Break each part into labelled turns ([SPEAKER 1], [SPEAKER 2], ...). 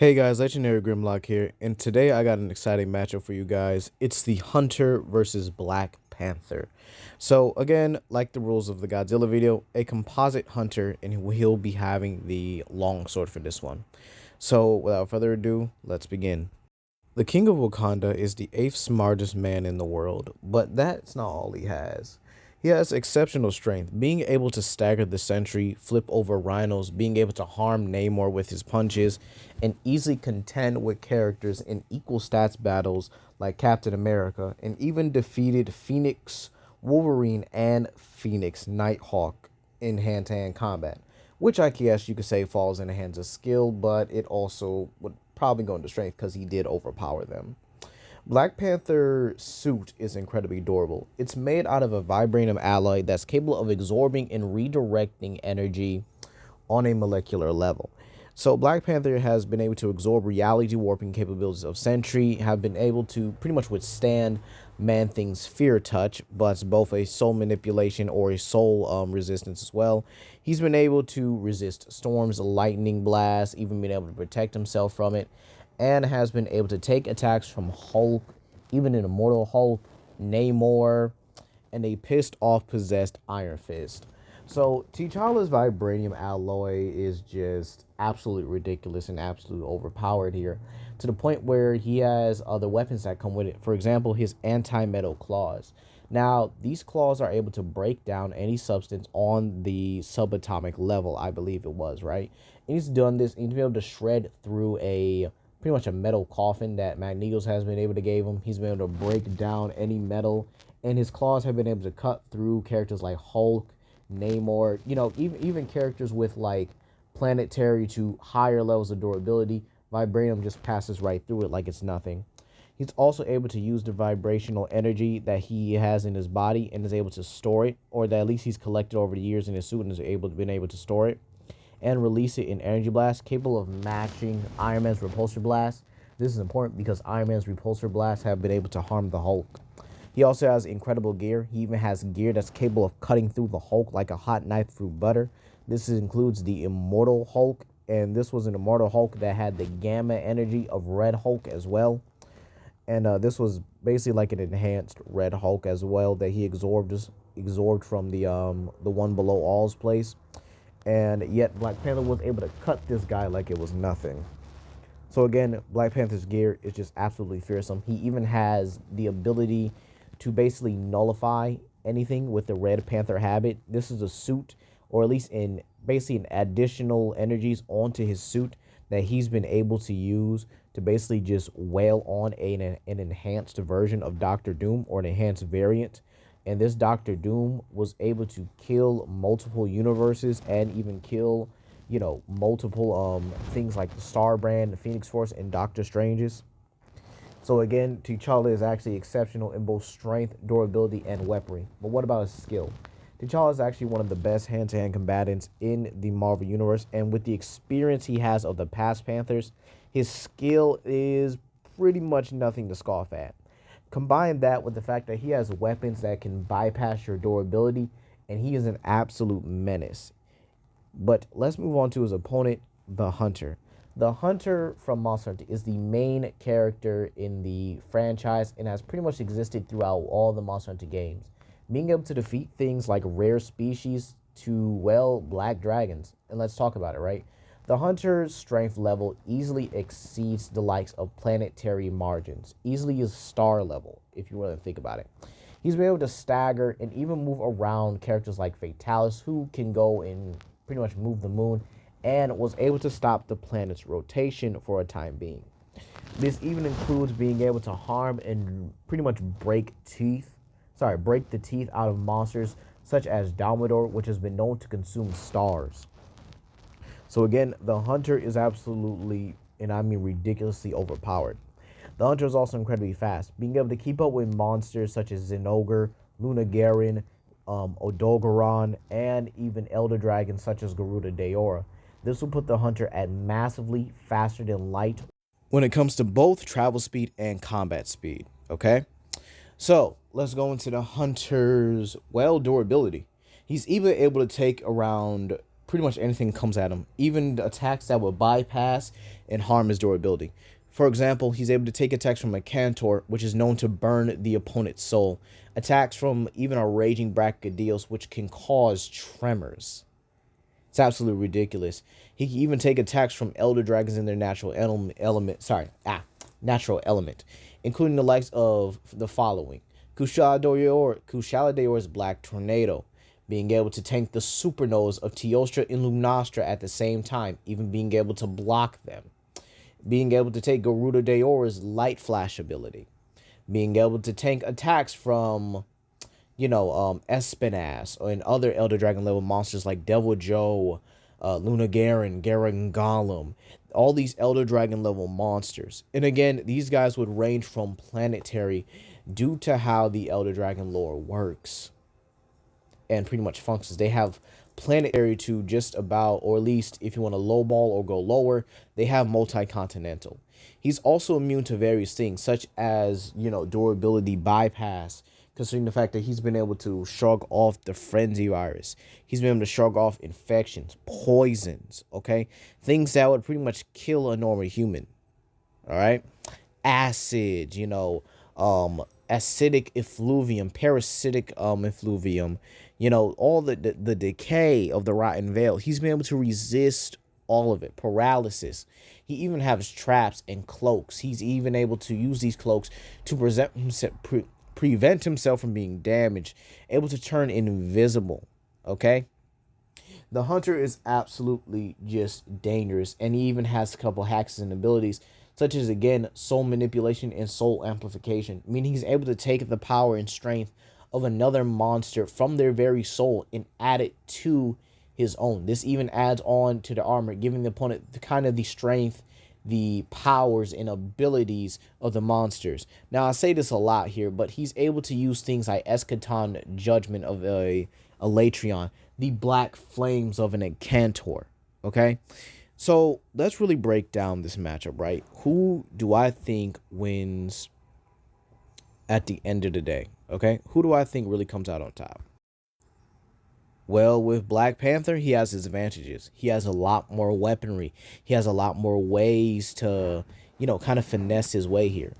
[SPEAKER 1] Hey guys, Legendary Grimlock here, and today I got an exciting matchup for you guys. It's the Hunter versus Black Panther. So again, like the rules of the Godzilla video, a composite hunter, and he'll be having the long sword for this one. So without further ado, let's begin. The King of Wakanda is the 8th smartest man in the world, but that's not all he has. He has exceptional strength, being able to stagger the sentry, flip over rhinos, being able to harm Namor with his punches, and easily contend with characters in equal stats battles like Captain America, and even defeated Phoenix, Wolverine, and Phoenix Nighthawk in hand-to-hand combat, which I guess you could say falls in the hands of skill, but it also would probably go into strength because he did overpower them. Black Panther suit is incredibly durable. It's made out of a vibranium alloy that's capable of absorbing and redirecting energy on a molecular level. So Black Panther has been able to absorb reality warping capabilities of Sentry, have been able to pretty much withstand Man-Thing's fear touch, but it's both a soul manipulation or a soul resistance as well. He's been able to resist storms, lightning blasts, even been able to protect himself from it, and has been able to take attacks from Hulk, even an Immortal Hulk, Namor, and a pissed off possessed Iron Fist. So T'Challa's vibranium alloy is just absolutely ridiculous and absolutely overpowered here, to the point where he has other weapons that come with it. For example, his anti-metal claws. Now, these claws are able to break down any substance on the subatomic level, I believe it was, right? And he's done this, he's been able to shred through a pretty much a metal coffin that Magneto's has been able to give him. He's been able to break down any metal, and his claws have been able to cut through characters like Hulk, Namor, even characters with like planetary to higher levels of durability. Vibranium just passes right through it like it's nothing. He's also able to use the vibrational energy that he has in his body and is able to store it, or that at least he's collected over the years in his suit and is been able to store it and release it in energy blast, capable of matching Iron Man's repulsor blast. This is important because Iron Man's repulsor blasts have been able to harm the Hulk. He also has incredible gear. He even has gear that's capable of cutting through the Hulk like a hot knife through butter. This includes the Immortal Hulk, and this was an Immortal Hulk that had the gamma energy of Red Hulk as well. And this was basically like an enhanced Red Hulk as well that he absorbed from the one below all's place. And yet Black Panther was able to cut this guy like it was nothing. So again, Black Panther's gear is just absolutely fearsome. He even has the ability to basically nullify anything with the Red Panther habit. This is a suit, or at least in basically an additional energies onto his suit that he's been able to use to basically just wail on an enhanced version of Doctor Doom, or an enhanced variant. And this Doctor Doom was able to kill multiple universes and even kill, multiple things like the Star Brand, the Phoenix Force, and Doctor Strange's. So again, T'Challa is actually exceptional in both strength, durability, and weaponry. But what about his skill? T'Challa is actually one of the best hand-to-hand combatants in the Marvel Universe, and with the experience he has of the past Panthers, his skill is pretty much nothing to scoff at. Combine that with the fact that he has weapons that can bypass your durability, and he is an absolute menace. But let's move on to his opponent, the Hunter. The Hunter from Monster Hunter is the main character in the franchise and has pretty much existed throughout all the Monster Hunter games, being able to defeat things like rare species to, well, black dragons. And let's talk about it, right? The Hunter's strength level easily exceeds the likes of planetary margins, easily is star level, if you really think about it. He's been able to stagger and even move around characters like Fatalis, who can go and pretty much move the moon, and was able to stop the planet's rotation for a time being. This even includes being able to harm and pretty much break the teeth out of monsters such as Dalmador, which has been known to consume stars. So again, the Hunter is absolutely, and I mean ridiculously, overpowered. The Hunter is also incredibly fast, being able to keep up with monsters such as Zenogre, Lunagarin, Odogaron, and even Elder Dragons such as Garuda Daora. This will put the Hunter at massively faster than light when it comes to both travel speed and combat speed, okay? So let's go into the Hunter's, well, durability. He's even able to take around pretty much anything comes at him, even the attacks that would bypass and harm his durability. For example, he's able to take attacks from a Cantor, which is known to burn the opponent's soul. Attacks from even a Raging Brachydios, which can cause tremors. It's absolutely ridiculous. He can even take attacks from Elder Dragons in their natural natural element, including the likes of the following. Kushala Black Tornado, being able to tank the supernovas of Teostra and Lunastra at the same time, even being able to block them. Being able to take Garuda Deora's Light Flash ability. Being able to tank attacks from, Espinas and other Elder Dragon level monsters like Devil Joe, Luna Garen, Garen Golem, all these Elder Dragon level monsters. And again, these guys would range from planetary due to how the Elder Dragon lore works and pretty much functions. They have planetary to just about, or at least if you want to lowball or go lower, they have multi-continental. He's also immune to various things such as, durability bypass, considering the fact that he's been able to shrug off the frenzy virus. He's been able to shrug off infections, poisons, okay? Things that would pretty much kill a normal human, all right? Acid, acidic effluvium, parasitic effluvium, all the decay of the rotten veil. He's been able to resist all of it. Paralysis. He even has traps and cloaks. He's even able to use these cloaks to prevent himself from being damaged, able to turn invisible, okay? The Hunter is absolutely just dangerous, and he even has a couple hacks and abilities, such as, again, soul manipulation and soul amplification, meaning he's able to take the power and strength of another monster from their very soul and add it to his own. This even adds on to the armor, giving the opponent the strength, the powers and abilities of the monsters. Now, I say this a lot here, but he's able to use things like Eschaton Judgment of a Latreon, the Black Flames of an Incantor, okay? So let's really break down this matchup, right? Who do I think wins at the end of the day, okay? Who do I think really comes out on top? Well, with Black Panther, he has his advantages. He has a lot more weaponry. He has a lot more ways to, kind of finesse his way here.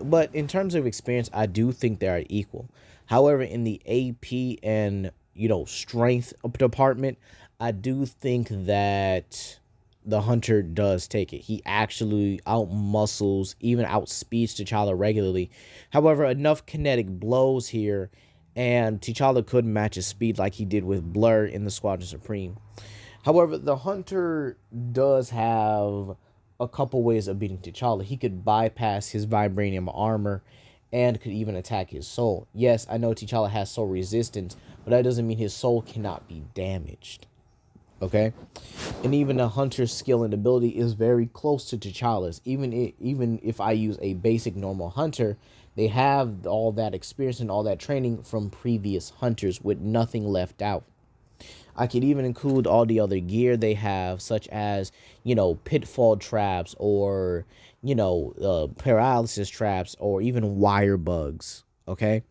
[SPEAKER 1] But in terms of experience, I do think they are equal. However, in the AP and, strength department, I do think that the Hunter does take it. He actually outmuscles, even outspeeds T'Challa regularly. However, enough kinetic blows here, and T'Challa couldn't match his speed like he did with Blur in the Squadron Supreme. However, the Hunter does have a couple ways of beating T'Challa. He could bypass his vibranium armor and could even attack his soul. Yes, I know T'Challa has soul resistance, but that doesn't mean his soul cannot be damaged. Okay? And even the Hunter's skill and ability is very close to T'Challa's. Even if I use a basic normal Hunter, they have all that experience and all that training from previous Hunters with nothing left out. I could even include all the other gear they have, such as, pitfall traps or, paralysis traps or even wire bugs, okay?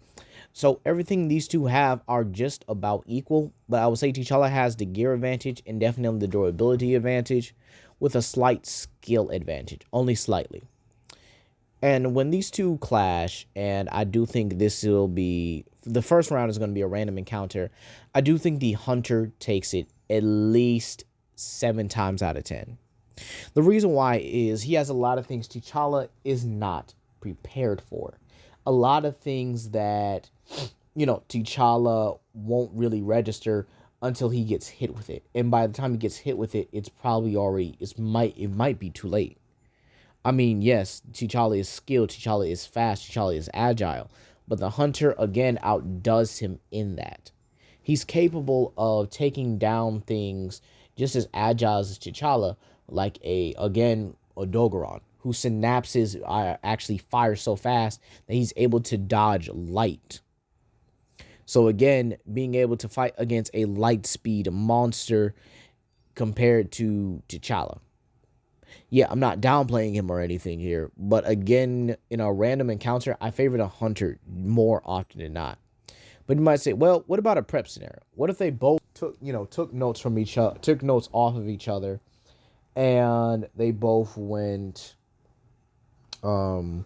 [SPEAKER 1] So everything these two have are just about equal, but I would say T'Challa has the gear advantage and definitely the durability advantage with a slight skill advantage, only slightly. And when these two clash, and I do think this will be, the first round is going to be a random encounter, I do think the Hunter takes it at least 7 times out of 10. The reason why is he has a lot of things T'Challa is not prepared for. A lot of things that, T'Challa won't really register until he gets hit with it. And by the time he gets hit with it, it's probably already, it might be too late. I mean, yes, T'Challa is skilled, T'Challa is fast, T'Challa is agile, but the Hunter, again, outdoes him in that. He's capable of taking down things just as agile as T'Challa, like a Dogoran, whose synapses actually fire so fast that he's able to dodge light. So again, being able to fight against a light speed monster compared to T'Challa. Yeah, I'm not downplaying him or anything here, but again, in a random encounter, I favor the Hunter more often than not. But you might say, well, what about a prep scenario? What if they both took notes from each other, took notes off of each other, and they both went, um,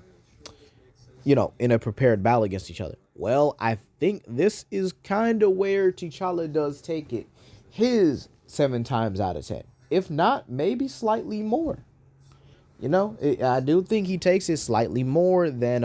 [SPEAKER 1] in a prepared battle against each other? Well, I think this is kind of where T'Challa does take it his 7 times out of 10. If not, maybe slightly more. I do think he takes it slightly more than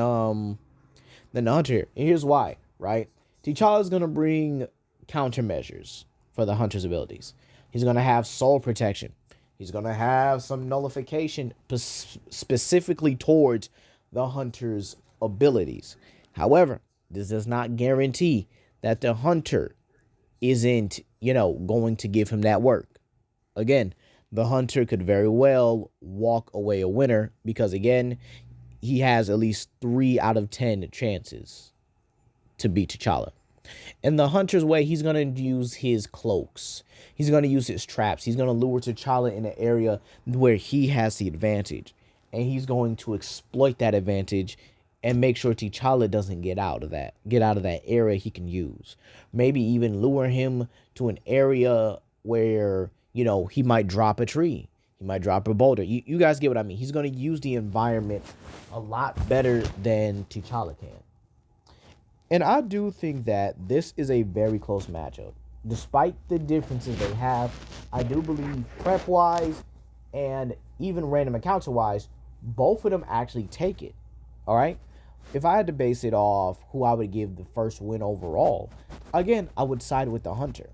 [SPEAKER 1] the Hunter. And here's why, right? T'Challa is going to bring countermeasures for the Hunter's abilities. He's going to have soul protection. He's going to have some nullification specifically towards the Hunter's abilities. However, this does not guarantee that the Hunter isn't, going to give him that work. Again, the Hunter could very well walk away a winner because, again, he has at least 3 out of 10 chances to beat T'Challa. In the Hunter's way, he's going to use his cloaks. He's going to use his traps. He's going to lure T'Challa in an area where he has the advantage. And he's going to exploit that advantage and make sure T'Challa doesn't get out of that area he can use. Maybe even lure him to an area where, he might drop a tree. He might drop a boulder. You guys get what I mean. He's going to use the environment a lot better than T'Challa can. And I do think that this is a very close matchup. Despite the differences they have, I do believe prep-wise and even random encounter-wise, both of them actually take it. All right? If I had to base it off who I would give the first win overall, again, I would side with the Hunter.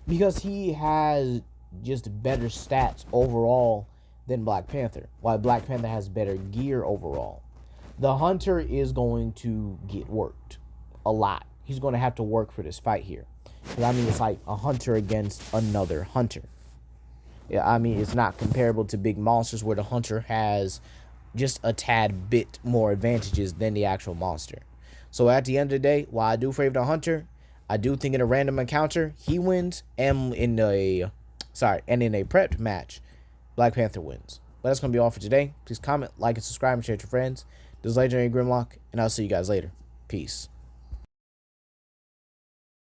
[SPEAKER 1] Because he has just better stats overall than Black Panther, while Black Panther has better gear overall. The Hunter is going to get worked a lot. He's going to have to work for this fight here. It's like a Hunter against another Hunter. It's not comparable to big monsters where the Hunter has just a tad bit more advantages than the actual monster. So at the end of the day, while I do favor the Hunter, I do think in a random encounter, he wins, and in a prepped match, Black Panther wins. But that's going to be all for today. Please comment, like, and subscribe, and share with your friends. This is Legendary Grimlock, and I'll see you guys later. Peace.